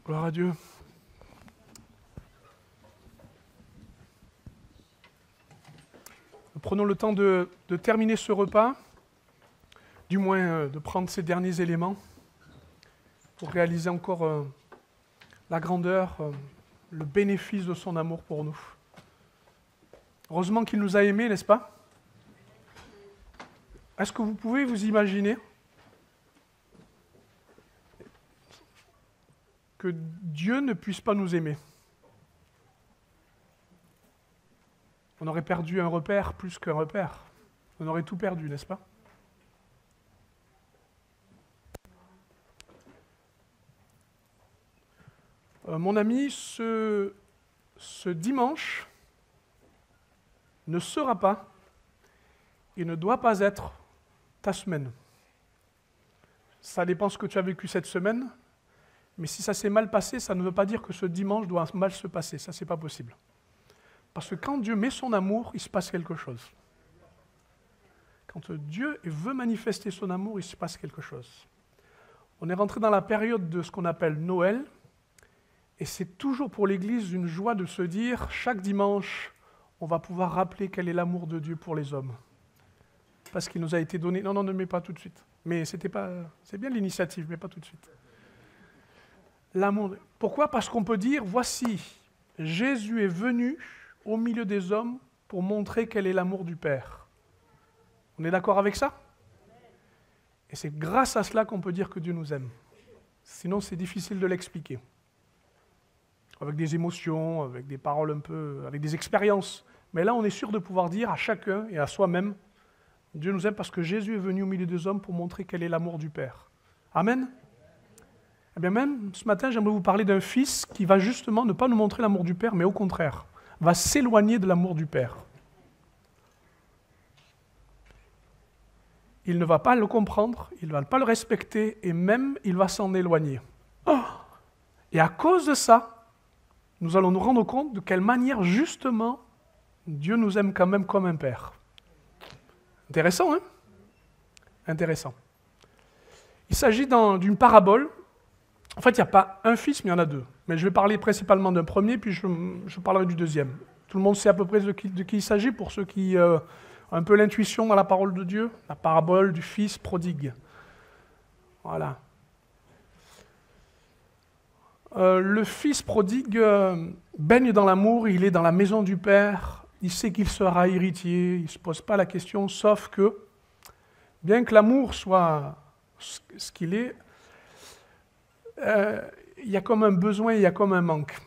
Gloire à Dieu. Nous prenons le temps de terminer ce repas, du moins de prendre ces derniers éléments pour réaliser encore la grandeur, le bénéfice de son amour pour nous. Heureusement qu'il nous a aimés, n'est-ce pas? Est-ce que vous pouvez vous imaginer que Dieu ne puisse pas nous aimer? On aurait perdu un repère plus qu'un repère. On aurait tout perdu, n'est-ce pas? Mon ami, ce dimanche ne sera pas et ne doit pas être ta semaine. Ça dépend ce que tu as vécu cette semaine, mais si ça s'est mal passé, ça ne veut pas dire que ce dimanche doit mal se passer. Ça, c'est pas possible. Parce que quand Dieu met son amour, il se passe quelque chose. Quand Dieu veut manifester son amour, il se passe quelque chose. On est rentré dans la période de ce qu'on appelle Noël, et c'est toujours pour l'Église une joie de se dire, chaque dimanche, on va pouvoir rappeler quel est l'amour de Dieu pour les hommes. Parce qu'il nous a été donné... Non, ne mets pas tout de suite. Mais c'était pas... C'est bien l'initiative, mais pas tout de suite. L'amour... Pourquoi? Parce qu'on peut dire, voici, Jésus est venu au milieu des hommes pour montrer quel est l'amour du Père. On est d'accord avec ça? Et c'est grâce à cela qu'on peut dire que Dieu nous aime. Sinon, c'est difficile de l'expliquer. Avec des émotions, avec des paroles un peu, avec des expériences. Mais là, on est sûr de pouvoir dire à chacun et à soi-même, Dieu nous aime parce que Jésus est venu au milieu des hommes pour montrer quel est l'amour du Père. Amen? Eh bien même, ce matin, j'aimerais vous parler d'un fils qui va justement ne pas nous montrer l'amour du Père, mais au contraire, va s'éloigner de l'amour du Père. Il ne va pas le comprendre, il ne va pas le respecter, et même, il va s'en éloigner. Oh! Et à cause de ça, nous allons nous rendre compte de quelle manière, justement, Dieu nous aime quand même comme un Père. Intéressant, hein? Intéressant. Il s'agit d'une parabole. En fait, il n'y a pas un fils, mais il y en a deux. Mais je vais parler principalement d'un premier, puis je parlerai du deuxième. Tout le monde sait à peu près de qui il s'agit, pour ceux qui ont un peu l'intuition dans la parole de Dieu, la parabole du fils prodigue. Voilà. Le fils prodigue baigne dans l'amour, il est dans la maison du Père, il sait qu'il sera héritier, il ne se pose pas la question, sauf que, bien que l'amour soit ce qu'il est, il y a comme un besoin, il y a comme un manque.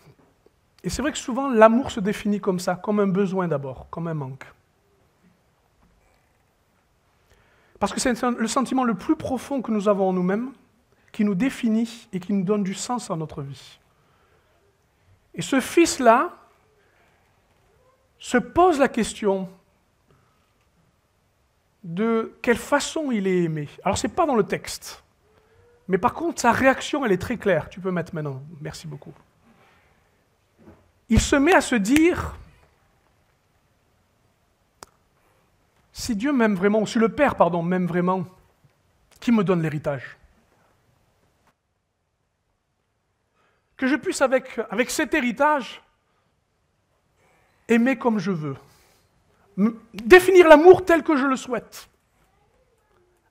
Et c'est vrai que souvent, l'amour se définit comme ça, comme un besoin d'abord, comme un manque. Parce que c'est le sentiment le plus profond que nous avons en nous-mêmes, qui nous définit et qui nous donne du sens à notre vie. Et ce fils-là se pose la question de quelle façon il est aimé. Alors, ce n'est pas dans le texte, mais par contre, sa réaction, elle est très claire. Tu peux mettre maintenant. Merci beaucoup. Il se met à se dire, si Dieu m'aime vraiment, ou si le Père, m'aime vraiment, qui me donne l'héritage? Que je puisse, avec cet héritage, aimer comme je veux. Définir l'amour tel que je le souhaite.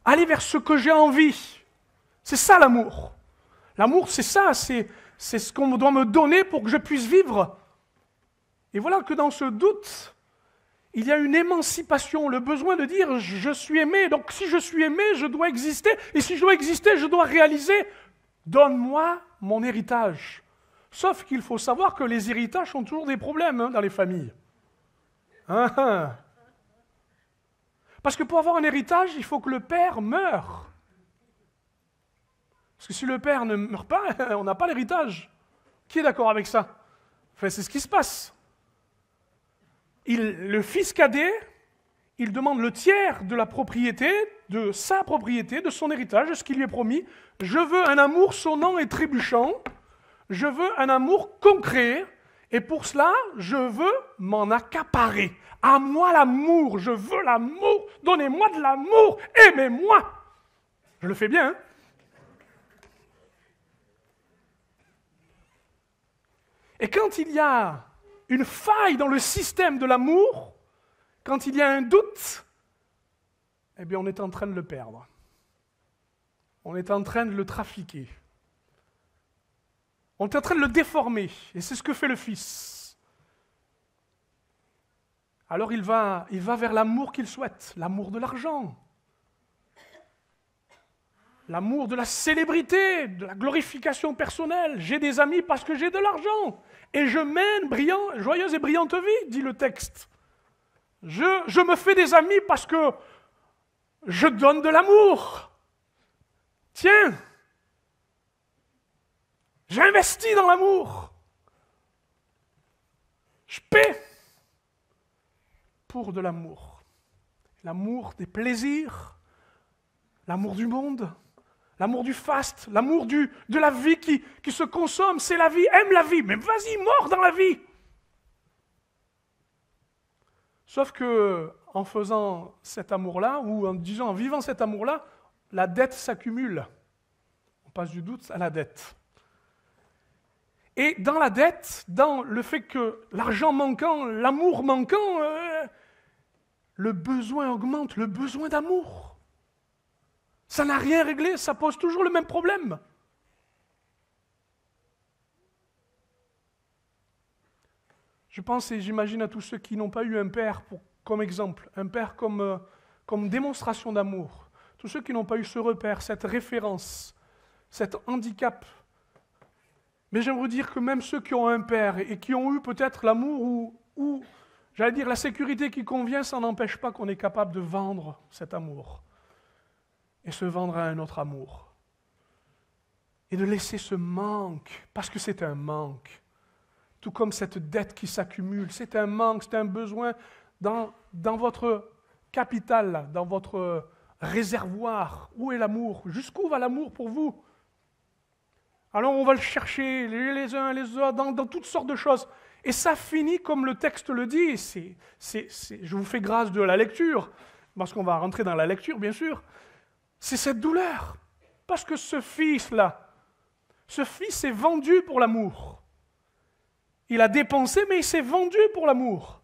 Aller vers ce que j'ai envie. C'est ça l'amour. L'amour, c'est ça, c'est ce qu'on doit me donner pour que je puisse vivre. Et voilà que dans ce doute, il y a une émancipation, le besoin de dire « je suis aimé, donc si je suis aimé, je dois exister, et si je dois exister, je dois réaliser, donne-moi mon héritage ». Sauf qu'il faut savoir que les héritages sont toujours des problèmes dans les familles. Parce que pour avoir un héritage, il faut que le père meure. Parce que si le père ne meurt pas, on n'a pas l'héritage. Qui est d'accord avec ça? Enfin, c'est ce qui se passe. Le fils cadet, il demande le tiers de la propriété, de sa propriété, de son héritage, de ce qui lui est promis. Je veux un amour sonnant et trébuchant. Je veux un amour concret. Et pour cela, je veux m'en accaparer. À moi l'amour, je veux l'amour. Donnez-moi de l'amour. Aimez-moi. Je le fais bien, hein? Et quand il y a une faille dans le système de l'amour, quand il y a un doute, eh bien on est en train de le perdre. On est en train de le trafiquer. On est en train de le déformer. Et c'est ce que fait le Fils. Alors il va vers l'amour qu'il souhaite, l'amour de l'argent, l'amour de la célébrité, de la glorification personnelle. J'ai des amis parce que j'ai de l'argent. Et je mène joyeuse et brillante vie, dit le texte. Je me fais des amis parce que je donne de l'amour. Tiens, j'investis dans l'amour. Je paie pour de l'amour. L'amour des plaisirs, l'amour du monde, l'amour du faste, l'amour de la vie qui se consomme. C'est la vie, aime la vie, mais vas-y, mors dans la vie. Sauf que en faisant cet amour-là, ou en vivant cet amour-là, la dette s'accumule. On passe du doute à la dette. Et dans la dette, dans le fait que l'argent manquant, l'amour manquant, le besoin augmente, le besoin d'amour. Ça n'a rien réglé, ça pose toujours le même problème. Je pense et j'imagine à tous ceux qui n'ont pas eu un père comme exemple, un père comme démonstration d'amour. Tous ceux qui n'ont pas eu ce repère, cette référence, cet handicap. Mais j'aimerais vous dire que même ceux qui ont un père et qui ont eu peut-être l'amour ou j'allais dire la sécurité qui convient, ça n'empêche pas qu'on est capable de vendre cet amour et se vendre à un autre amour. Et de laisser ce manque, parce que c'est un manque. Tout comme cette dette qui s'accumule, c'est un manque, c'est un besoin dans votre capital, dans votre réservoir. Où est l'amour? Jusqu'où va l'amour pour vous? Alors on va le chercher les uns les autres, dans toutes sortes de choses. Et ça finit comme le texte le dit. Je vous fais grâce de la lecture, parce qu'on va rentrer dans la lecture, bien sûr. C'est cette douleur. Parce que ce fils-là, ce fils est vendu pour l'amour. Il a dépensé, mais il s'est vendu pour l'amour.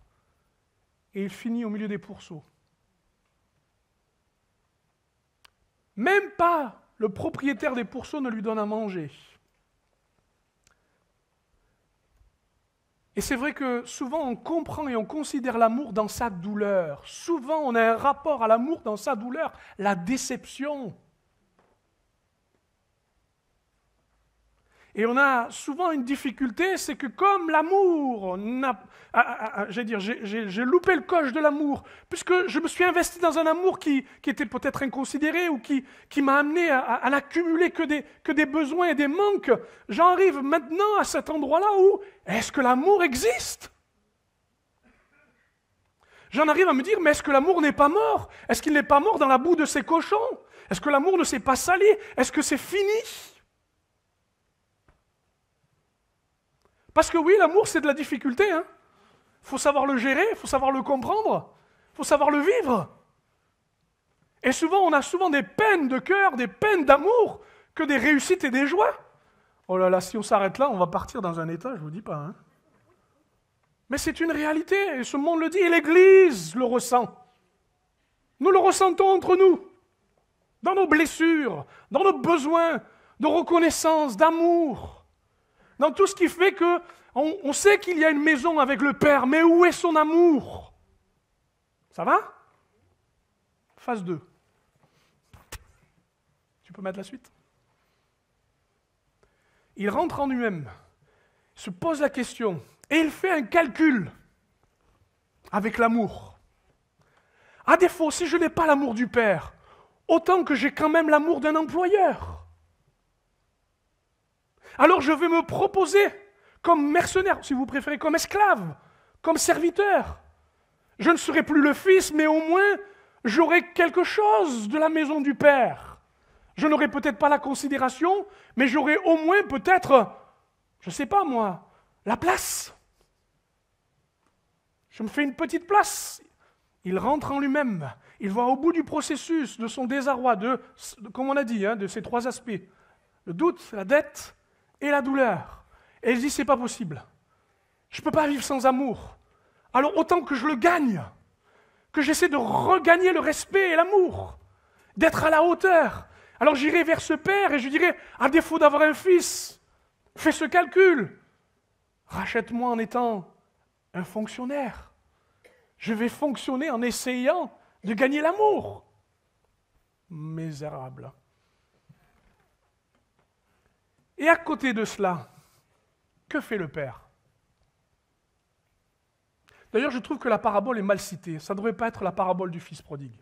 Et il finit au milieu des pourceaux. Même pas le propriétaire des pourceaux ne lui donne à manger. Et c'est vrai que souvent on comprend et on considère l'amour dans sa douleur. Souvent on a un rapport à l'amour dans sa douleur, la déception. Et on a souvent une difficulté, c'est que comme l'amour, j'ai loupé le coche de l'amour, puisque je me suis investi dans un amour qui était peut-être inconsidéré ou qui m'a amené à n'accumuler que des besoins et des manques, j'en arrive maintenant à cet endroit-là où, est-ce que l'amour existe? J'en arrive à me dire, mais est-ce que l'amour n'est pas mort? Est-ce qu'il n'est pas mort dans la boue de ses cochons? Est-ce que l'amour ne s'est pas sali? Est-ce que c'est fini? Parce que oui, l'amour, c'est de la difficulté. Il faut savoir le gérer, il faut savoir le comprendre, il faut savoir le vivre. Et souvent, on a souvent des peines de cœur, des peines d'amour, que des réussites et des joies. Oh là là, si on s'arrête là, on va partir dans un état, je ne vous dis pas. Mais c'est une réalité, et ce monde le dit, et l'Église le ressent. Nous le ressentons entre nous, dans nos blessures, dans nos besoins de reconnaissance, d'amour. Dans tout ce qui fait qu'on sait qu'il y a une maison avec le Père, mais où est son amour? Ça va? Phase 2. Tu peux mettre la suite? Il rentre en lui-même, se pose la question, et il fait un calcul avec l'amour. À défaut, si je n'ai pas l'amour du Père, autant que j'ai quand même l'amour d'un employeur. Alors je vais me proposer comme mercenaire, si vous préférez, comme esclave, comme serviteur. Je ne serai plus le fils, mais au moins, j'aurai quelque chose de la maison du Père. Je n'aurai peut-être pas la considération, mais j'aurai au moins peut-être, je ne sais pas moi, la place. Je me fais une petite place. Il rentre en lui-même. Il va au bout du processus de son désarroi, comme on a dit, de ces 3 aspects. Le doute, la dette et la douleur. Et il dit, c'est pas possible. Je ne peux pas vivre sans amour. Alors autant que je le gagne, que j'essaie de regagner le respect et l'amour, d'être à la hauteur. Alors j'irai vers ce père et je dirai, à défaut d'avoir un fils, fais ce calcul. Rachète-moi en étant un fonctionnaire. Je vais fonctionner en essayant de gagner l'amour. Misérable. Et à côté de cela, que fait le père? D'ailleurs, je trouve que la parabole est mal citée. Ça ne devrait pas être la parabole du fils prodigue.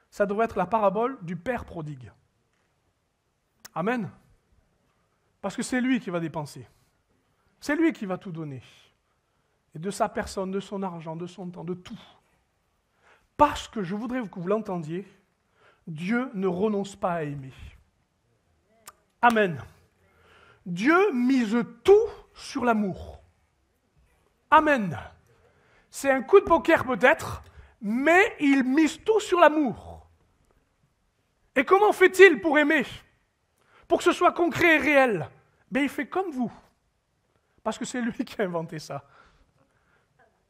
Ça devrait être la parabole du père prodigue. Amen. Parce que c'est lui qui va dépenser. C'est lui qui va tout donner. Et de sa personne, de son argent, de son temps, de tout. Parce que je voudrais que vous l'entendiez, Dieu ne renonce pas à aimer. Amen. Dieu mise tout sur l'amour. Amen. C'est un coup de poker peut-être, mais il mise tout sur l'amour. Et comment fait-il pour aimer? Pour que ce soit concret et réel? Ben, il fait comme vous. Parce que c'est lui qui a inventé ça.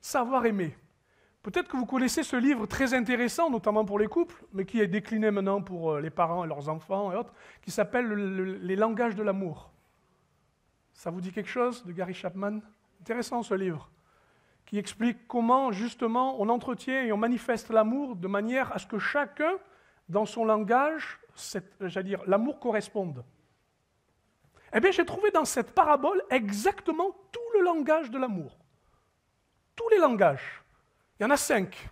Savoir aimer. Peut-être que vous connaissez ce livre très intéressant, notamment pour les couples, mais qui est décliné maintenant pour les parents et leurs enfants et autres, qui s'appelle Les langages de l'amour. Ça vous dit quelque chose, de Gary Chapman? Intéressant ce livre, qui explique comment justement on entretient et on manifeste l'amour de manière à ce que chacun, dans son langage, l'amour corresponde. Eh bien, j'ai trouvé dans cette parabole exactement tout le langage de l'amour. Tous les langages. Il y en a 5.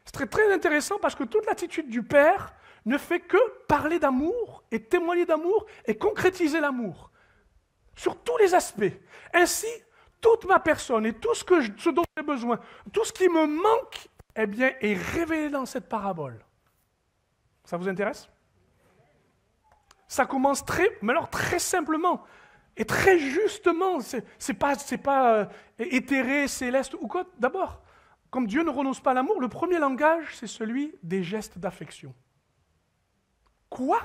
C'est très, très intéressant parce que toute l'attitude du Père ne fait que parler d'amour et témoigner d'amour et concrétiser l'amour. Sur tous les aspects. Ainsi, toute ma personne et tout ce dont j'ai besoin, tout ce qui me manque, eh bien, est révélé dans cette parabole. Ça vous intéresse? Ça commence très simplement et très justement. C'est pas éthéré, céleste ou quoi. D'abord, comme Dieu ne renonce pas à l'amour, le premier langage, c'est celui des gestes d'affection. Quoi?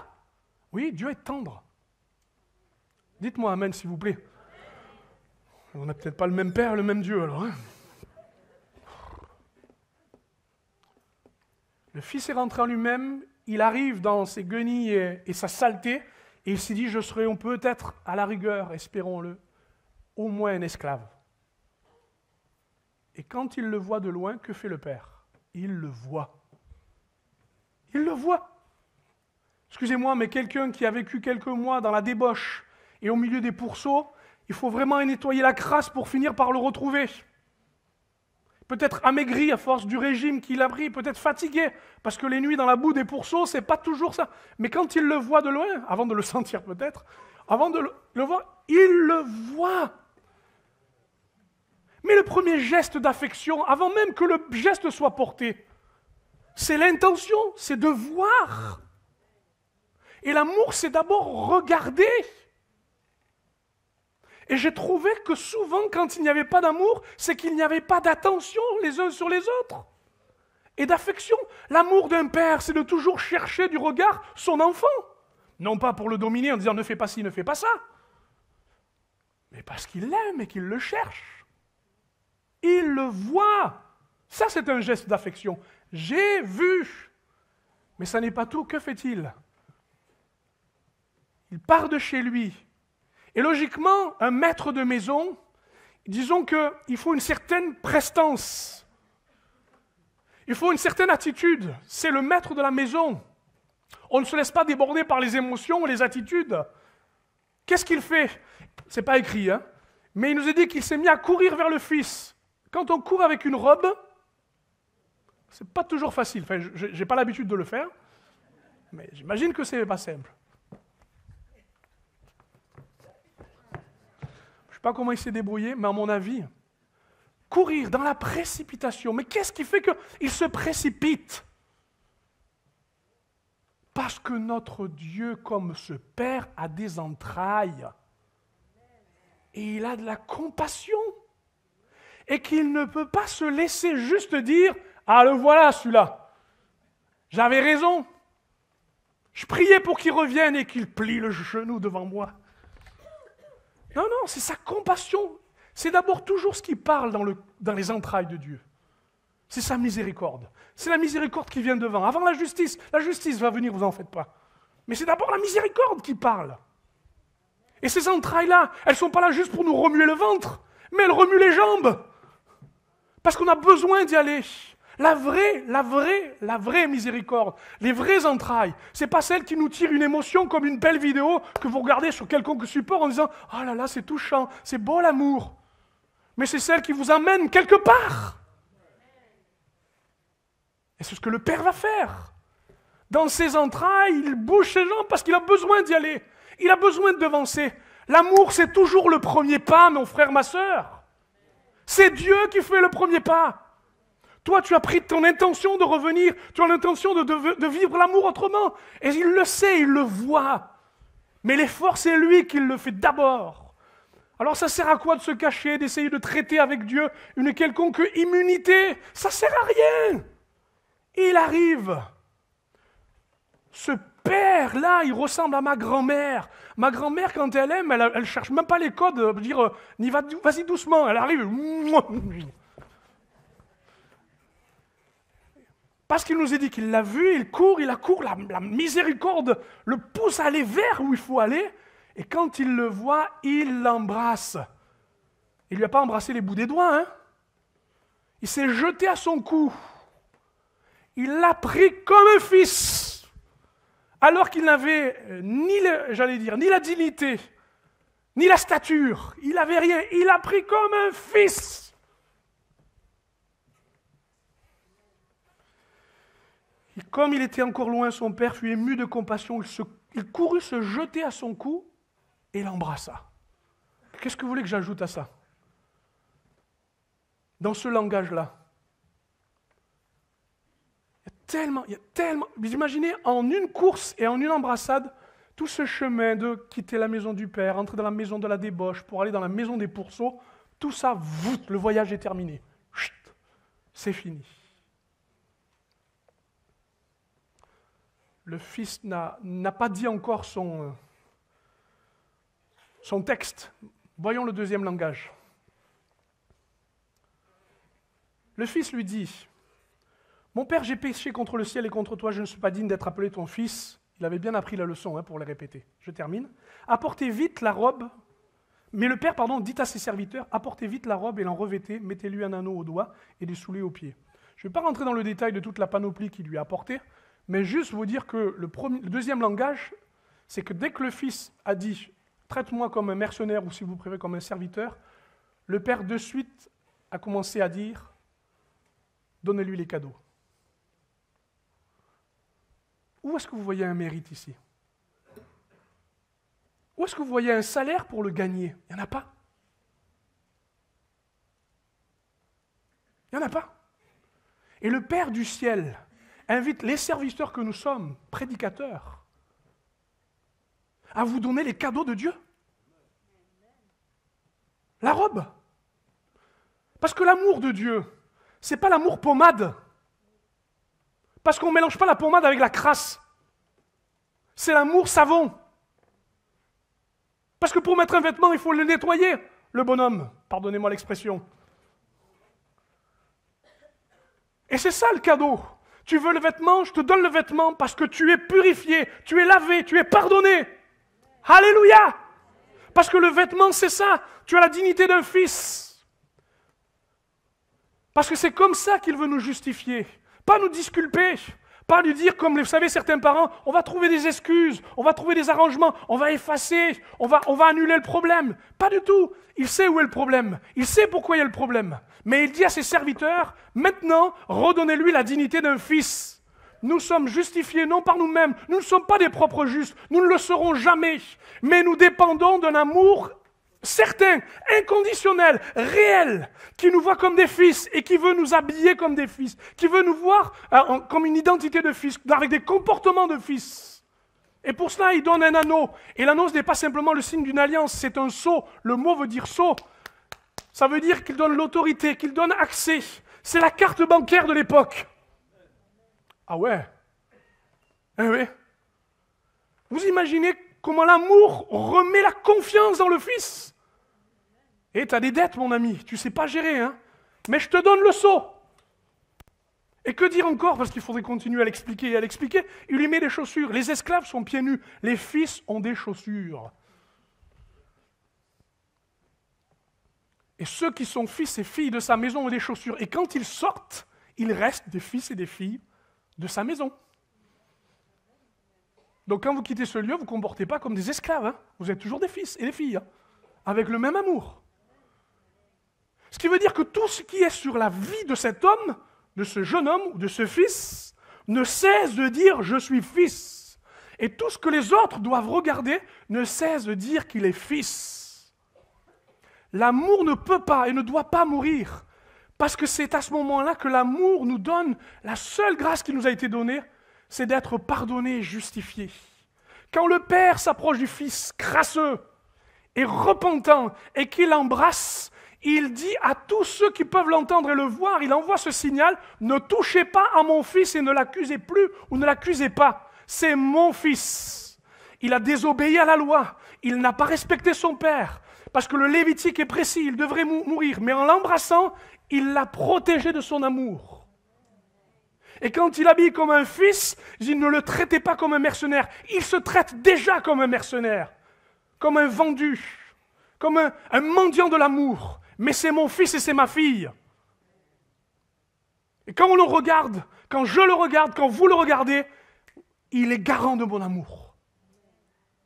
Oui, Dieu est tendre. Dites-moi amen, s'il vous plaît. On n'a peut-être pas le même Père, le même Dieu, alors. Hein? Le Fils est rentré en lui-même, il arrive dans ses guenilles et sa saleté, et il s'est dit, je serai peut-être, à la rigueur, espérons-le, au moins un esclave. Et quand il le voit de loin, que fait le Père? Il le voit. Il le voit. Excusez-moi, mais quelqu'un qui a vécu quelques mois dans la débauche et au milieu des pourceaux, il faut vraiment nettoyer la crasse pour finir par le retrouver. Peut-être amaigri à force du régime qu'il a pris, peut-être fatigué, parce que les nuits dans la boue des pourceaux, c'est pas toujours ça. Mais quand il le voit de loin, avant de le sentir peut-être, avant de le voir, il le voit. Mais le premier geste d'affection, avant même que le geste soit porté, c'est l'intention, c'est de voir. Et l'amour, c'est d'abord regarder. Et j'ai trouvé que souvent, quand il n'y avait pas d'amour, c'est qu'il n'y avait pas d'attention les uns sur les autres. Et d'affection. L'amour d'un père, c'est de toujours chercher du regard son enfant. Non pas pour le dominer en disant « ne fais pas ci, ne fais pas ça », mais parce qu'il l'aime et qu'il le cherche. Il le voit. Ça, c'est un geste d'affection. J'ai vu. Mais ça n'est pas tout. Que fait-il? Il part de chez lui. Et logiquement, un maître de maison, disons qu'il faut une certaine prestance. Il faut une certaine attitude. C'est le maître de la maison. On ne se laisse pas déborder par les émotions ou les attitudes. Qu'est-ce qu'il fait? Ce n'est pas écrit, hein? Mais il nous a dit qu'il s'est mis à courir vers le fils. Quand on court avec une robe, ce n'est pas toujours facile. Enfin, je n'ai pas l'habitude de le faire, mais j'imagine que ce n'est pas simple. Je ne sais pas comment il s'est débrouillé, mais à mon avis, courir dans la précipitation. Mais qu'est-ce qui fait qu'il se précipite? Parce que notre Dieu, comme ce Père, a des entrailles. Et il a de la compassion. Et qu'il ne peut pas se laisser juste dire « Ah, le voilà celui-là. J'avais raison. Je priais pour qu'il revienne et qu'il plie le genou devant moi. » Non, non, c'est sa compassion. C'est d'abord toujours ce qui parle dans les entrailles de Dieu. C'est sa miséricorde. C'est la miséricorde qui vient devant. Avant la justice va venir, vous n'en faites pas. Mais c'est d'abord la miséricorde qui parle. Et ces entrailles-là, elles ne sont pas là juste pour nous remuer le ventre, mais elles remuent les jambes. Parce qu'on a besoin d'y aller. La vraie miséricorde, les vraies entrailles, c'est pas celle qui nous tire une émotion comme une belle vidéo que vous regardez sur quelconque support en disant « Oh là là, c'est touchant, c'est beau l'amour ». Mais c'est celle qui vous amène quelque part. Et c'est ce que le Père va faire. Dans ses entrailles, il bouge ses jambes parce qu'il a besoin d'y aller. Il a besoin de devancer. L'amour, c'est toujours le premier pas, mon frère, ma sœur. C'est Dieu qui fait le premier pas. Toi, tu as pris ton intention de revenir, tu as l'intention de vivre l'amour autrement. Et il le sait, il le voit. Mais l'effort, c'est lui qui le fait d'abord. Alors ça sert à quoi de se cacher, d'essayer de traiter avec Dieu une quelconque immunité? Ça sert à rien. Il arrive. Ce Père-là, il ressemble à ma grand-mère. Ma grand-mère, quand elle aime, elle ne cherche même pas les codes, dire « vas-y doucement », elle arrive. Parce qu'il nous a dit qu'il l'a vu, il court, la miséricorde le pousse à aller vers où il faut aller, et quand il le voit, il l'embrasse. Il ne lui a pas embrassé les bouts des doigts, hein. Il s'est jeté à son cou. Il l'a pris comme un fils, alors qu'il n'avait ni la dignité, ni la stature, il n'avait rien, il l'a pris comme un fils. Et comme il était encore loin, son père fut ému de compassion, il courut se jeter à son cou et l'embrassa. Qu'est-ce que vous voulez que j'ajoute à ça? Dans ce langage-là, il y a tellement, vous imaginez, en une course et en une embrassade, tout ce chemin de quitter la maison du Père, entrer dans la maison de la débauche, pour aller dans la maison des pourceaux, tout ça, le voyage est terminé. Chut, c'est fini. Le Fils n'a pas dit encore son texte. Voyons le deuxième langage. Le Fils lui dit, « Mon Père, j'ai péché contre le ciel et contre toi, je ne suis pas digne d'être appelé ton fils. » Il avait bien appris la leçon pour les répéter. Je termine. « Apportez vite la robe. » Mais le Père, dit à ses serviteurs, « Apportez vite la robe et l'en revêtez, mettez-lui un anneau au doigt et des souliers aux pieds. » Je ne vais pas rentrer dans le détail de toute la panoplie qu'il lui a apportée, mais juste vous dire que le deuxième langage, c'est que dès que le Fils a dit « Traite-moi comme un mercenaire ou si vous préférez comme un serviteur », le Père de suite a commencé à dire « Donnez-lui les cadeaux. » Où est-ce que vous voyez un mérite ici? Où est-ce que vous voyez un salaire pour le gagner? Il n'y en a pas. Il n'y en a pas. Et le Père du ciel invite les serviteurs que nous sommes, prédicateurs, à vous donner les cadeaux de Dieu. La robe. Parce que l'amour de Dieu, ce n'est pas l'amour pommade. Parce qu'on ne mélange pas la pommade avec la crasse. C'est l'amour savon. Parce que pour mettre un vêtement, il faut le nettoyer, le bonhomme. Pardonnez-moi l'expression. Et c'est ça le cadeau. Tu veux le vêtement, je te donne le vêtement parce que tu es purifié, tu es lavé, tu es pardonné. Alléluia! Parce que le vêtement, c'est ça. Tu as la dignité d'un fils. Parce que c'est comme ça qu'il veut nous justifier. Pas nous disculper, pas lui dire, comme vous savez certains parents, on va trouver des excuses, on va trouver des arrangements, on va effacer, on va annuler le problème. Pas du tout. Il sait où est le problème. Il sait pourquoi il y a le problème. Mais il dit à ses serviteurs, maintenant, redonnez-lui la dignité d'un fils. Nous sommes justifiés non par nous-mêmes, nous ne sommes pas des propres justes, nous ne le serons jamais, mais nous dépendons d'un amour certain, inconditionnel, réel, qui nous voit comme des fils et qui veut nous habiller comme des fils, qui veut nous voir comme une identité de fils, avec des comportements de fils. Et pour cela, il donne un anneau. Et l'anneau, ce n'est pas simplement le signe d'une alliance, c'est un sceau. Le mot veut dire sceau. Ça veut dire qu'il donne l'autorité, qu'il donne accès. C'est la carte bancaire de l'époque. Ah ouais? Eh oui. Vous imaginez comment l'amour remet la confiance dans le fils? Et tu as des dettes, mon ami, tu ne sais pas gérer, hein? Mais je te donne le sceau. Et que dire encore? Parce qu'il faudrait continuer à l'expliquer et à l'expliquer. Il lui met des chaussures. Les esclaves sont pieds nus. Les fils ont des chaussures. Et ceux qui sont fils et filles de sa maison ont des chaussures. Et quand ils sortent, ils restent des fils et des filles de sa maison. Donc quand vous quittez ce lieu, vous ne vous comportez pas comme des esclaves. Hein? Vous êtes toujours des fils et des filles, hein? Avec le même amour. Ce qui veut dire que tout ce qui est sur la vie de cet homme, de ce jeune homme ou de ce fils, ne cesse de dire « je suis fils ». Et tout ce que les autres doivent regarder ne cesse de dire qu'il est fils. L'amour ne peut pas et ne doit pas mourir, parce que c'est à ce moment-là que l'amour nous donne la seule grâce qui nous a été donnée, c'est d'être pardonné et justifié. Quand le Père s'approche du Fils crasseux et repentant et qu'il l'embrasse, il dit à tous ceux qui peuvent l'entendre et le voir, il envoie ce signal, ne touchez pas à mon fils et ne l'accusez plus ou ne l'accusez pas. C'est mon fils. Il a désobéi à la loi, il n'a pas respecté son père, parce que le Lévitique est précis, il devrait mourir, mais en l'embrassant, il l'a protégé de son amour. Et quand il habille comme un fils, il ne le traitait pas comme un mercenaire, il se traite déjà comme un mercenaire, comme un vendu, comme un mendiant de l'amour. Mais c'est mon fils et c'est ma fille. Et quand on le regarde, quand je le regarde, quand vous le regardez, il est garant de mon amour.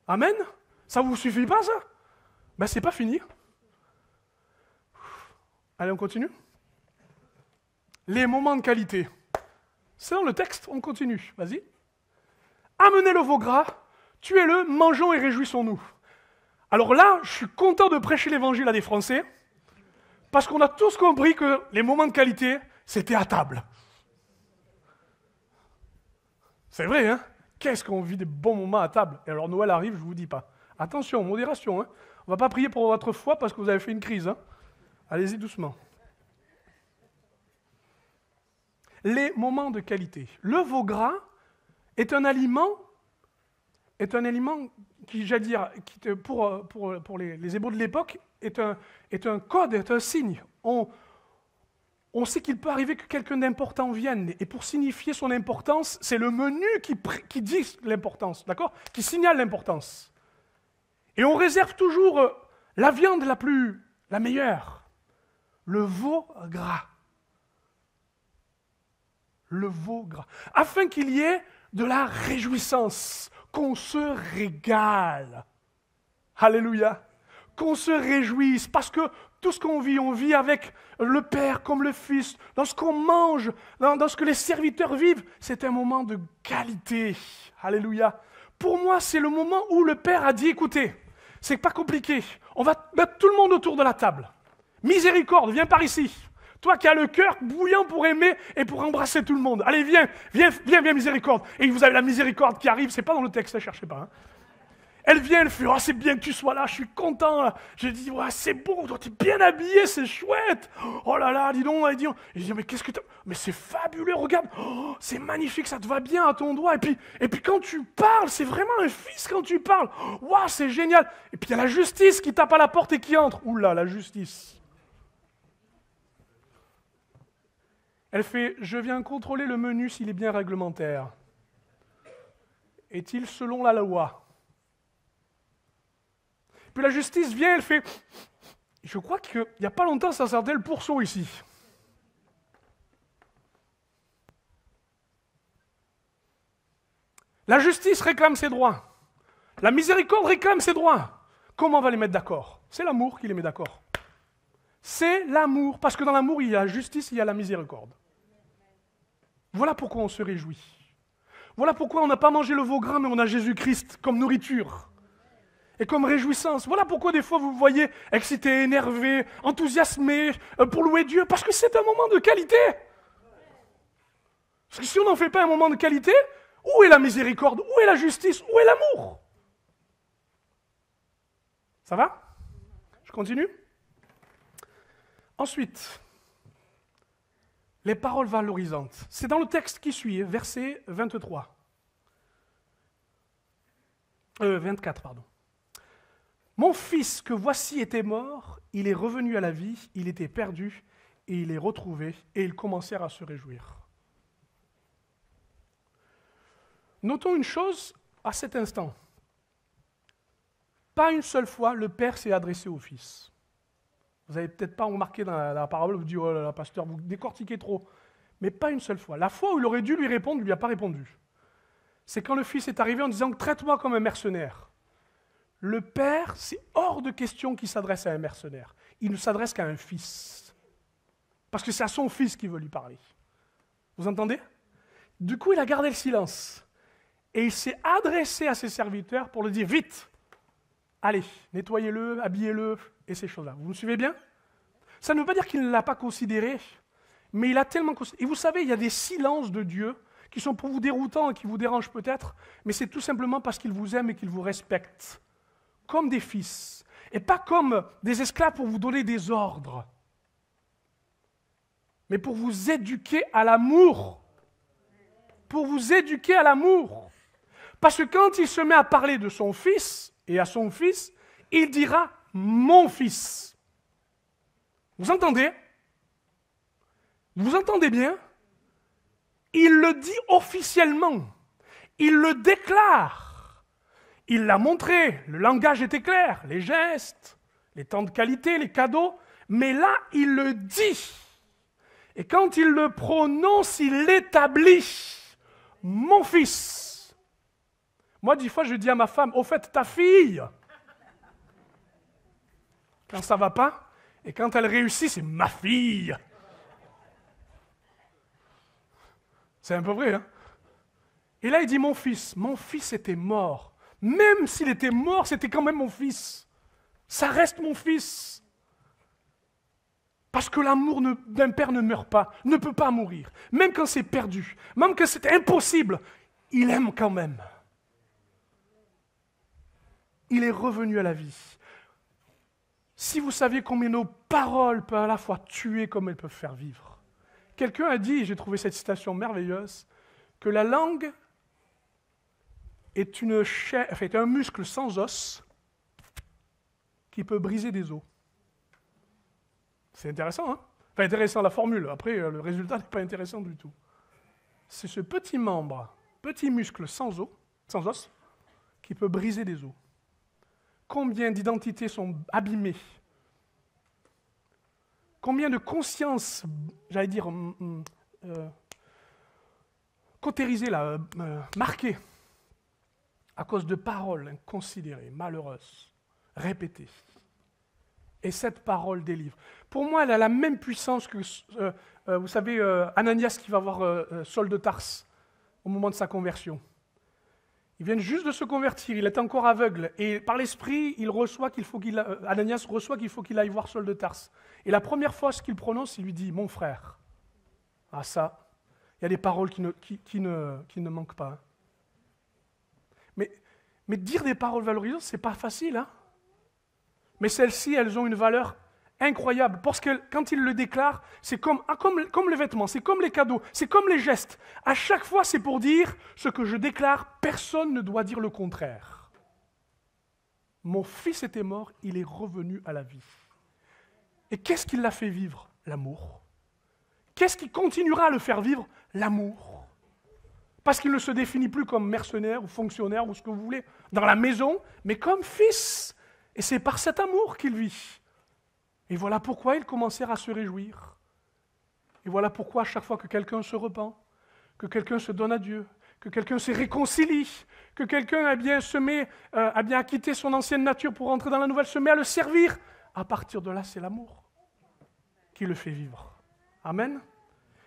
Amen? Ça ne vous suffit pas, ça? Ben, c'est pas fini. Allez, on continue. Les moments de qualité. C'est dans le texte, on continue. Vas-y. Amenez le veau gras, tuez-le, mangeons et réjouissons-nous. Alors là, je suis content de prêcher l'évangile à des Français, parce qu'on a tous compris que les moments de qualité, c'était à table. C'est vrai, hein? Qu'est-ce qu'on vit des bons moments à table? Et alors Noël arrive, je ne vous dis pas. Attention, modération, hein? On ne va pas prier pour votre foi parce que vous avez fait une crise. Hein? Allez-y doucement. Les moments de qualité. Le veau gras est un aliment qui, j'allais dire, pour les Hébreux de l'époque, est un code, est un signe. On sait qu'il peut arriver que quelqu'un d'important vienne, et pour signifier son importance, c'est le menu qui dit l'importance, d'accord? Qui signale l'importance. Et on réserve toujours la viande la meilleure, le veau gras. Le veau gras. Afin qu'il y ait de la réjouissance, qu'on se régale. Alléluia. Qu'on se réjouisse, parce que tout ce qu'on vit, on vit avec le Père comme le Fils, dans ce qu'on mange, dans ce que les serviteurs vivent, c'est un moment de qualité. Alléluia. Pour moi, c'est le moment où le Père a dit, écoutez, c'est pas compliqué, on va mettre tout le monde autour de la table. Miséricorde, viens par ici. Toi qui as le cœur bouillant pour aimer et pour embrasser tout le monde. Allez, viens, miséricorde. Et vous avez la miséricorde qui arrive, c'est pas dans le texte, ne cherchez pas. Hein. Elle vient, elle fait, oh, c'est bien que tu sois là, je suis content. Là. Je dis, ouais, c'est beau, toi, tu es bien habillé, c'est chouette. Oh là là, dis donc, elle dit, mais qu'est-ce que tu... Mais c'est fabuleux, regarde, oh, c'est magnifique, ça te va bien à ton doigt. Et puis quand tu parles, c'est vraiment un fils quand tu parles. Waouh, c'est génial. Et puis il y a la justice qui tape à la porte et qui entre. Oula, la justice. Elle fait, je viens contrôler le menu s'il est bien réglementaire. Est-il selon la loi? Puis la justice vient, elle fait, je crois qu'il n'y a pas longtemps, ça sortait le pourceau ici. La justice réclame ses droits. La miséricorde réclame ses droits. Comment on va les mettre d'accord? C'est l'amour qui les met d'accord. C'est l'amour, parce que dans l'amour, il y a la justice, il y a la miséricorde. Voilà pourquoi on se réjouit. Voilà pourquoi on n'a pas mangé le veau gras, mais on a Jésus-Christ comme nourriture. et comme réjouissance. Voilà pourquoi des fois vous vous voyez excité, énervé, enthousiasmé pour louer Dieu, parce que c'est un moment de qualité. Parce que si on n'en fait pas un moment de qualité, où est la miséricorde? Où est la justice? Où est l'amour? Ça va? Je continue? Ensuite, les paroles valorisantes. C'est dans le texte qui suit, verset 24, pardon. Mon fils que voici était mort, il est revenu à la vie, il était perdu, et il est retrouvé, et ils commencèrent à se réjouir. Notons une chose à cet instant. Pas une seule fois, le Père s'est adressé au Fils. Vous n'avez peut-être pas remarqué dans la parabole, vous dites, oh là là, pasteur, vous décortiquez trop. Mais pas une seule fois. La fois où il aurait dû lui répondre, il ne lui a pas répondu. C'est quand le Fils est arrivé en disant, traite-moi comme un mercenaire. Le Père, c'est hors de question qu'il s'adresse à un mercenaire. Il ne s'adresse qu'à un Fils. Parce que c'est à son Fils qu'il veut lui parler. Vous entendez? Du coup, il a gardé le silence. Et il s'est adressé à ses serviteurs pour lui dire, vite, allez, nettoyez-le, habillez-le, et ces choses-là. Vous me suivez bien? Ça ne veut pas dire qu'il ne l'a pas considéré, mais il a tellement considéré. Et vous savez, il y a des silences de Dieu qui sont pour vous déroutants et qui vous dérangent peut-être, mais c'est tout simplement parce qu'il vous aime et qu'il vous respecte, comme des fils, et pas comme des esclaves pour vous donner des ordres, mais pour vous éduquer à l'amour. Pour vous éduquer à l'amour. Parce que quand il se met à parler de son fils et à son fils, il dira « mon fils ». Vous entendez? Vous entendez bien? Il le dit officiellement. Il le déclare. Il l'a montré. Le langage était clair. Les gestes, les temps de qualité, les cadeaux. Mais là, il le dit. Et quand il le prononce, il l'établit. « Mon fils ». Moi, des fois, je dis à ma femme, au fait, ta fille. Quand ça ne va pas, et quand elle réussit, c'est ma fille. C'est un peu vrai, hein? Et là, il dit, mon fils était mort. Même s'il était mort, c'était quand même mon fils. Ça reste mon fils. Parce que l'amour d'un père ne meurt pas, ne peut pas mourir. Même quand c'est perdu, même quand c'est impossible, il aime quand même. Il est revenu à la vie. Si vous saviez combien nos paroles peuvent à la fois tuer comme elles peuvent faire vivre. Quelqu'un a dit, et j'ai trouvé cette citation merveilleuse, que la langue est un muscle sans os qui peut briser des os. C'est intéressant, hein? Enfin, intéressant la formule. Après, le résultat n'est pas intéressant du tout. C'est ce petit membre, petit muscle sans os, qui peut briser des os. Combien d'identités sont abîmées? Combien de consciences, j'allais dire, cautérisées, marquées, à cause de paroles inconsidérées, malheureuses, répétées. Et cette parole délivre. Pour moi, elle a la même puissance que, vous savez, Ananias qui va voir Saul de Tarse au moment de sa conversion. Il vient juste de se convertir, il est encore aveugle, et par l'esprit, Ananias reçoit qu'il faut qu'il aille voir Saul de Tarse. Et la première fois ce qu'il prononce, il lui dit « mon frère ». Ah ça, il y a des paroles qui ne manquent pas. Mais dire des paroles valorisantes, c'est pas facile, hein? Mais celles-ci, elles ont une valeur incroyable, parce que quand il le déclare, c'est comme les vêtements, c'est comme les cadeaux, c'est comme les gestes. À chaque fois, c'est pour dire ce que je déclare, personne ne doit dire le contraire. Mon fils était mort, il est revenu à la vie. Et qu'est-ce qui l'a fait vivre? L'amour. Qu'est-ce qui continuera à le faire vivre? L'amour. Parce qu'il ne se définit plus comme mercenaire ou fonctionnaire ou ce que vous voulez dans la maison, mais comme fils. Et c'est par cet amour qu'il vit. Et voilà pourquoi ils commencèrent à se réjouir. Et voilà pourquoi à chaque fois que quelqu'un se repent, que quelqu'un se donne à Dieu, que quelqu'un se réconcilie, que quelqu'un a bien quitté son ancienne nature pour entrer dans la nouvelle, se met à le servir, à partir de là, c'est l'amour qui le fait vivre. Amen.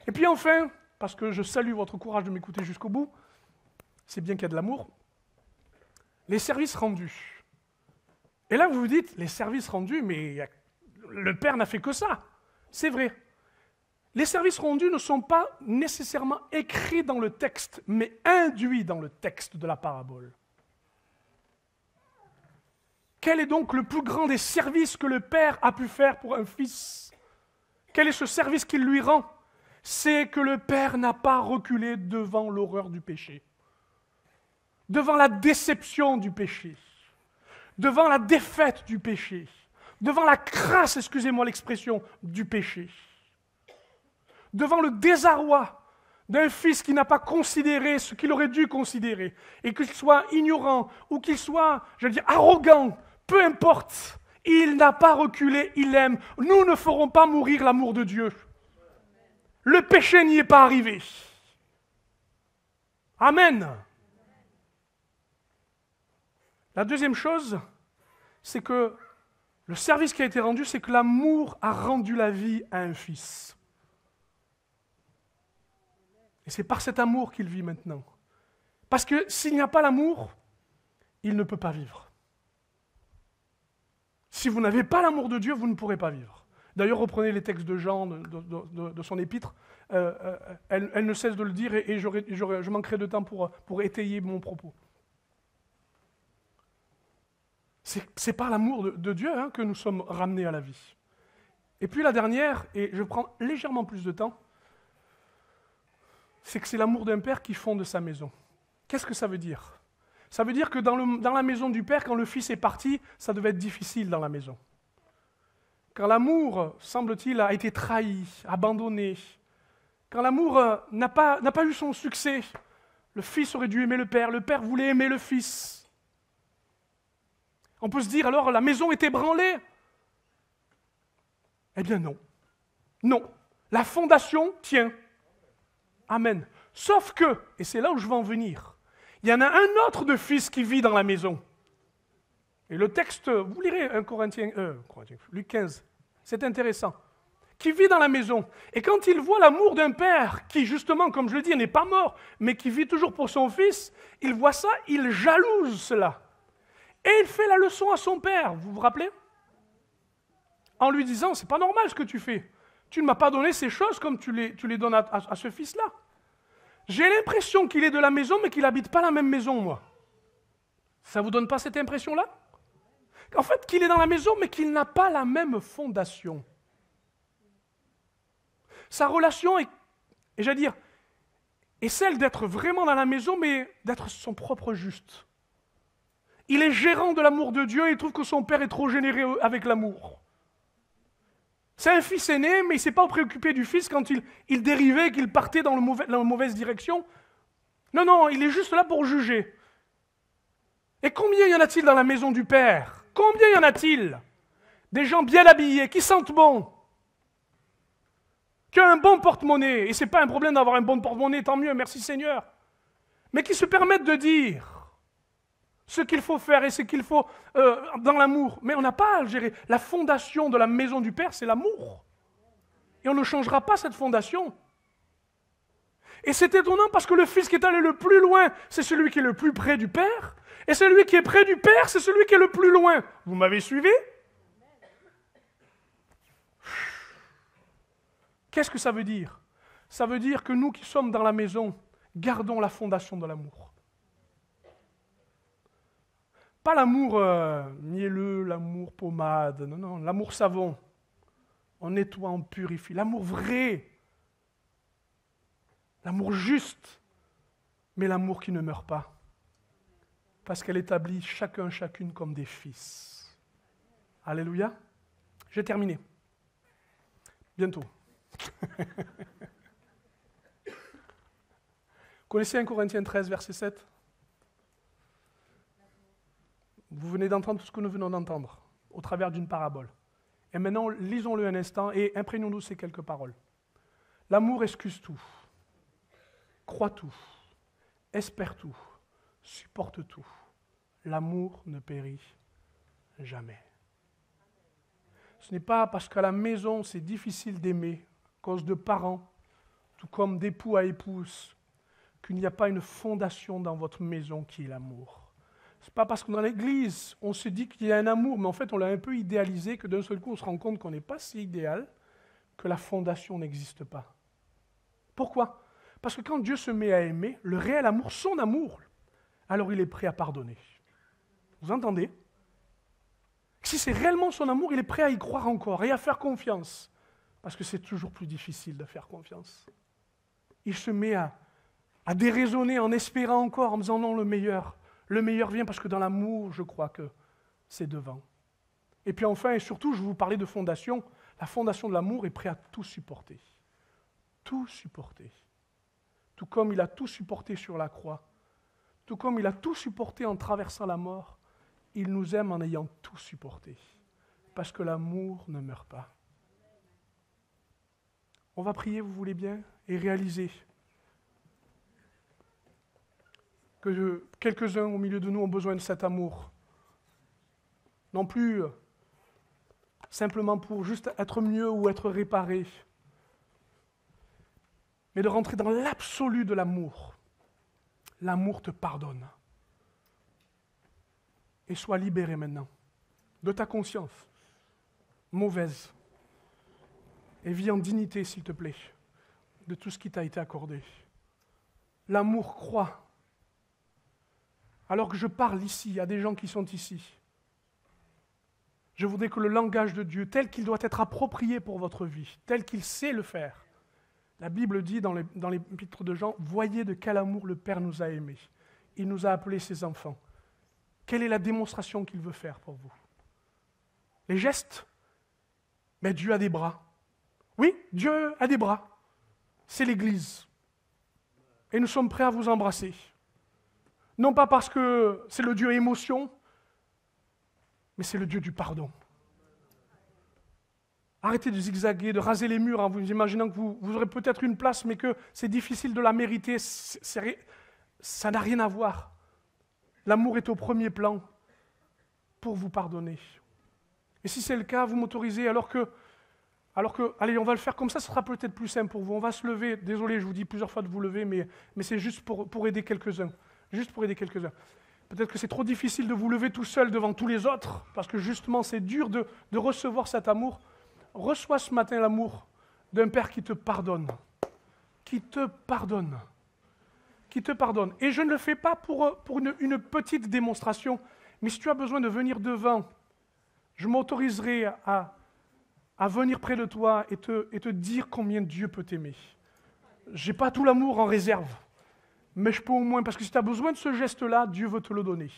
Et puis enfin, parce que je salue votre courage de m'écouter jusqu'au bout, c'est bien qu'il y a de l'amour, les services rendus. Et là, vous vous dites, les services rendus, mais le Père n'a fait que ça. C'est vrai. Les services rendus ne sont pas nécessairement écrits dans le texte, mais induits dans le texte de la parabole. Quel est donc le plus grand des services que le Père a pu faire pour un fils? Quel est ce service qu'il lui rend? C'est que le Père n'a pas reculé devant l'horreur du péché, devant la déception du péché, devant la défaite du péché, devant la crasse, excusez-moi l'expression, du péché, devant le désarroi d'un fils qui n'a pas considéré ce qu'il aurait dû considérer, et qu'il soit ignorant, ou qu'il soit, arrogant, peu importe, il n'a pas reculé, il aime. Nous ne ferons pas mourir l'amour de Dieu. Le péché n'y est pas arrivé. Amen. La deuxième chose, c'est que le service qui a été rendu, c'est que l'amour a rendu la vie à un fils. Et c'est par cet amour qu'il vit maintenant. Parce que s'il n'y a pas l'amour, il ne peut pas vivre. Si vous n'avez pas l'amour de Dieu, vous ne pourrez pas vivre. D'ailleurs, reprenez les textes de Jean, de son épître. Elle ne cesse de le dire et je manquerai de temps pour étayer mon propos. C'est par l'amour de Dieu que nous sommes ramenés à la vie. Et puis la dernière, et je prends légèrement plus de temps, c'est que c'est l'amour d'un père qui fonde sa maison. Qu'est-ce que ça veut dire? Ça veut dire que dans la maison du père, quand le fils est parti, ça devait être difficile dans la maison. Quand l'amour, semble-t-il, a été trahi, abandonné, quand l'amour n'a pas eu son succès, le fils aurait dû aimer le père voulait aimer le fils. On peut se dire alors, la maison est ébranlée. Eh bien non. Non. La fondation tient. Amen. Sauf que, et c'est là où je veux en venir, il y en a un autre de fils qui vit dans la maison. Et le texte, vous lirez 1 Corinthiens, Luc 15, c'est intéressant. Qui vit dans la maison. Et quand il voit l'amour d'un père qui, justement, comme je le dis, n'est pas mort, mais qui vit toujours pour son fils, il voit ça, il jalouse cela. Et il fait la leçon à son père, vous vous rappelez? En lui disant, c'est pas normal ce que tu fais. Tu ne m'as pas donné ces choses comme tu les donnes à ce fils-là. J'ai l'impression qu'il est de la maison, mais qu'il n'habite pas la même maison, moi. Ça ne vous donne pas cette impression-là? En fait, qu'il est dans la maison, mais qu'il n'a pas la même fondation. Sa relation est celle d'être vraiment dans la maison, mais d'être son propre juste. Il est gérant de l'amour de Dieu et il trouve que son père est trop généreux avec l'amour. C'est un fils aîné, mais il ne s'est pas préoccupé du fils quand il dérivait, qu'il partait dans la mauvaise direction. Non, il est juste là pour juger. Et combien y en a-t-il dans la maison du Père? Combien y en a-t-il? Des gens bien habillés, qui sentent bon, qui ont un bon porte-monnaie, et ce n'est pas un problème d'avoir un bon porte-monnaie, tant mieux, merci Seigneur, mais qui se permettent de dire ce qu'il faut faire et ce qu'il faut dans l'amour. Mais on n'a pas à gérer. La fondation de la maison du Père, c'est l'amour. Et on ne changera pas cette fondation. Et c'est étonnant parce que le fils qui est allé le plus loin, c'est celui qui est le plus près du Père. Et celui qui est près du Père, c'est celui qui est le plus loin. Vous m'avez suivi? Qu'est-ce que ça veut dire? Ça veut dire que nous qui sommes dans la maison, gardons la fondation de l'amour. Pas l'amour mielleux, l'amour pommade, non, l'amour savon. On nettoie, on purifie. L'amour vrai. L'amour juste. Mais l'amour qui ne meurt pas. Parce qu'elle établit chacune comme des fils. Alléluia. J'ai terminé. Bientôt. Connaissez 1 Corinthiens 13, verset 7 ? Vous venez d'entendre tout ce que nous venons d'entendre au travers d'une parabole. Et maintenant, lisons-le un instant et imprégnons-nous de ces quelques paroles. L'amour excuse tout, croit tout, espère tout, supporte tout. L'amour ne périt jamais. Ce n'est pas parce qu'à la maison, c'est difficile d'aimer, à cause de parents, tout comme d'époux à épouse, qu'il n'y a pas une fondation dans votre maison qui est l'amour. C'est pas parce qu'on est dans l'église, on se dit qu'il y a un amour, mais en fait on l'a un peu idéalisé, que d'un seul coup on se rend compte qu'on n'est pas si idéal, que la fondation n'existe pas. Pourquoi? Parce que quand Dieu se met à aimer, le réel amour, son amour, alors il est prêt à pardonner. Vous entendez? Si c'est réellement son amour, il est prêt à y croire encore et à faire confiance. Parce que c'est toujours plus difficile de faire confiance. Il se met à déraisonner en espérant encore, en disant non, le meilleur vient parce que dans l'amour, je crois que c'est devant. Et puis enfin et surtout, je vais vous parler de fondation. La fondation de l'amour est prêt à tout supporter. Tout supporter. Tout comme il a tout supporté sur la croix, tout comme il a tout supporté en traversant la mort, il nous aime en ayant tout supporté. Parce que l'amour ne meurt pas. On va prier, vous voulez bien, et réaliser que quelques-uns au milieu de nous ont besoin de cet amour. Non plus simplement pour juste être mieux ou être réparé, mais de rentrer dans l'absolu de l'amour. L'amour te pardonne. Et sois libéré maintenant de ta conscience mauvaise. Et vis en dignité, s'il te plaît, de tout ce qui t'a été accordé. L'amour croit. Alors que je parle ici, à des gens qui sont ici, je voudrais que le langage de Dieu, tel qu'il doit être approprié pour votre vie, tel qu'il sait le faire, la Bible dit dans l'épître de Jean, « Voyez de quel amour le Père nous a aimés. Il nous a appelés ses enfants. » Quelle est la démonstration qu'il veut faire pour vous? Les gestes? Mais Dieu a des bras. Oui, Dieu a des bras. C'est l'Église. Et nous sommes prêts à vous embrasser. Non pas parce que c'est le Dieu émotion, mais c'est le Dieu du pardon. Arrêtez de zigzaguer, de raser les murs en vous imaginant que vous aurez peut-être une place, mais que c'est difficile de la mériter. Ça n'a rien à voir. L'amour est au premier plan pour vous pardonner. Et si c'est le cas, vous m'autorisez, alors que, allez, on va le faire comme ça sera peut-être plus simple pour vous. On va se lever. Désolé, je vous dis plusieurs fois de vous lever, mais c'est juste pour aider quelques-uns. Juste pour aider quelques-uns. Peut-être que c'est trop difficile de vous lever tout seul devant tous les autres, parce que justement, c'est dur de recevoir cet amour. Reçois ce matin l'amour d'un Père qui te pardonne. Qui te pardonne. Qui te pardonne. Et je ne le fais pas pour une petite démonstration, mais si tu as besoin de venir devant, je m'autoriserai à venir près de toi et te dire combien Dieu peut t'aimer. Je n'ai pas tout l'amour en réserve, mais je peux au moins, parce que si tu as besoin de ce geste-là, Dieu veut te le donner.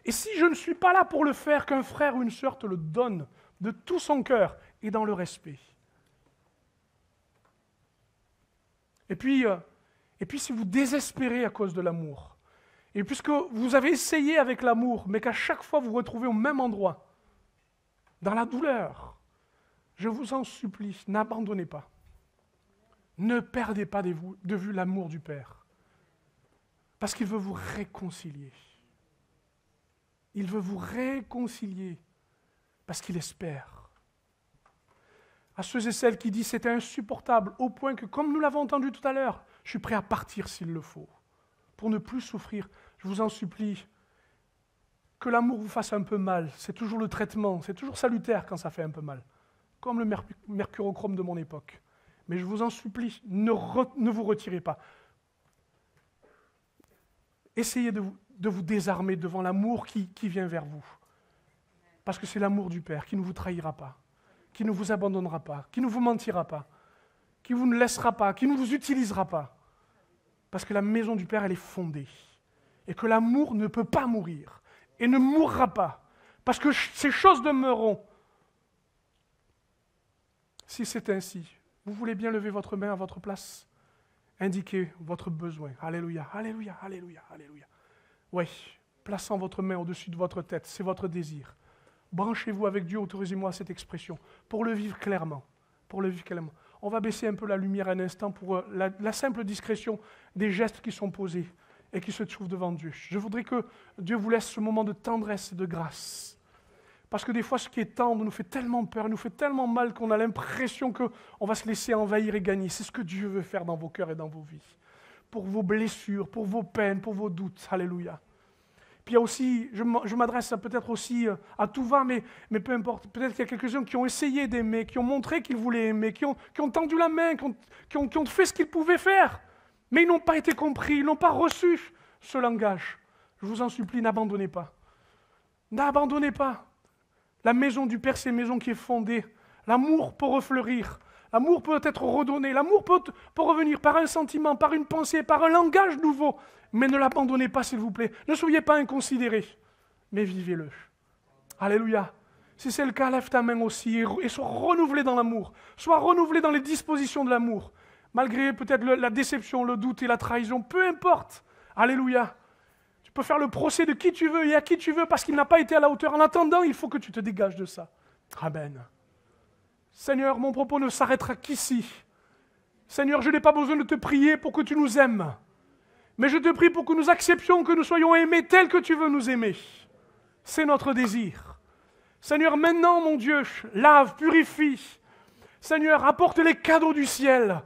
Et si je ne suis pas là pour le faire, qu'un frère ou une sœur te le donne de tout son cœur et dans le respect. Et puis si vous désespérez à cause de l'amour, et puisque vous avez essayé avec l'amour, mais qu'à chaque fois vous vous retrouvez au même endroit, dans la douleur, je vous en supplie, n'abandonnez pas. Ne perdez pas de vue l'amour du Père. Parce qu'il veut vous réconcilier. Il veut vous réconcilier. Parce qu'il espère. À ceux et celles qui disent c'était insupportable, au point que, comme nous l'avons entendu tout à l'heure, je suis prêt à partir s'il le faut, pour ne plus souffrir. Je vous en supplie, que l'amour vous fasse un peu mal. C'est toujours le traitement, c'est toujours salutaire quand ça fait un peu mal. Comme le mercurochrome de mon époque. Mais je vous en supplie, ne vous retirez pas. Essayez de vous désarmer devant l'amour qui vient vers vous. Parce que c'est l'amour du Père qui ne vous trahira pas, qui ne vous abandonnera pas, qui ne vous mentira pas, qui vous ne laissera pas, qui ne vous utilisera pas. Parce que la maison du Père, elle est fondée. Et que l'amour ne peut pas mourir. Et ne mourra pas. Parce que ces choses demeureront. Si c'est ainsi, vous voulez bien lever votre main à votre place? Indiquez votre besoin. Alléluia, alléluia, alléluia, alléluia. Oui, plaçant votre main au-dessus de votre tête, c'est votre désir. Branchez-vous avec Dieu, autorisez-moi à cette expression, pour le vivre clairement. Pour le vivre clairement. On va baisser un peu la lumière un instant pour la simple discrétion des gestes qui sont posés et qui se trouvent devant Dieu. Je voudrais que Dieu vous laisse ce moment de tendresse et de grâce. Parce que des fois, ce qui est tendre nous fait tellement peur, nous fait tellement mal qu'on a l'impression qu'on va se laisser envahir et gagner. C'est ce que Dieu veut faire dans vos cœurs et dans vos vies. Pour vos blessures, pour vos peines, pour vos doutes. Alléluia. Puis il y a aussi, je m'adresse peut-être aussi à tout va, mais peu importe, peut-être qu'il y a quelques-uns qui ont essayé d'aimer, qui ont montré qu'ils voulaient aimer, qui ont tendu la main, qui ont fait ce qu'ils pouvaient faire, mais ils n'ont pas été compris, ils n'ont pas reçu ce langage. Je vous en supplie, n'abandonnez pas. N'abandonnez pas. La maison du Père, c'est une maison qui est fondée. L'amour peut refleurir. L'amour peut être redonné. L'amour peut revenir par un sentiment, par une pensée, par un langage nouveau. Mais ne l'abandonnez pas, s'il vous plaît. Ne soyez pas inconsidérés, mais vivez-le. Alléluia. Si c'est le cas, lève ta main aussi et sois renouvelé dans l'amour. Sois renouvelé dans les dispositions de l'amour. Malgré peut-être la déception, le doute et la trahison, peu importe. Alléluia. Tu peux faire le procès de qui tu veux et à qui tu veux parce qu'il n'a pas été à la hauteur. En attendant, il faut que tu te dégages de ça. Amen. Seigneur, mon propos ne s'arrêtera qu'ici. Seigneur, je n'ai pas besoin de te prier pour que tu nous aimes. Mais je te prie pour que nous acceptions que nous soyons aimés tels que tu veux nous aimer. C'est notre désir. Seigneur, maintenant, mon Dieu, lave, purifie. Seigneur, apporte les cadeaux du ciel.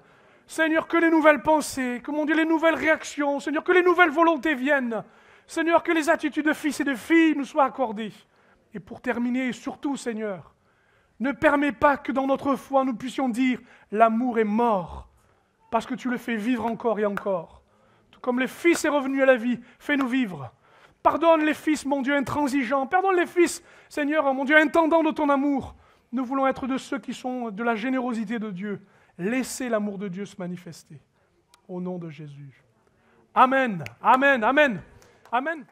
Seigneur, que les nouvelles pensées, que mon Dieu, les nouvelles réactions, Seigneur, que les nouvelles volontés viennent. Seigneur, que les attitudes de fils et de filles nous soient accordées. Et pour terminer, surtout, Seigneur, ne permets pas que dans notre foi, nous puissions dire « l'amour est mort » parce que tu le fais vivre encore et encore. Tout comme le Fils est revenu à la vie, fais-nous vivre. Pardonne les fils, mon Dieu, intransigeants. Pardonne les fils, Seigneur, mon Dieu, intendants de ton amour. Nous voulons être de ceux qui sont de la générosité de Dieu. Laissez l'amour de Dieu se manifester. Au nom de Jésus. Amen, amen, amen. Amen.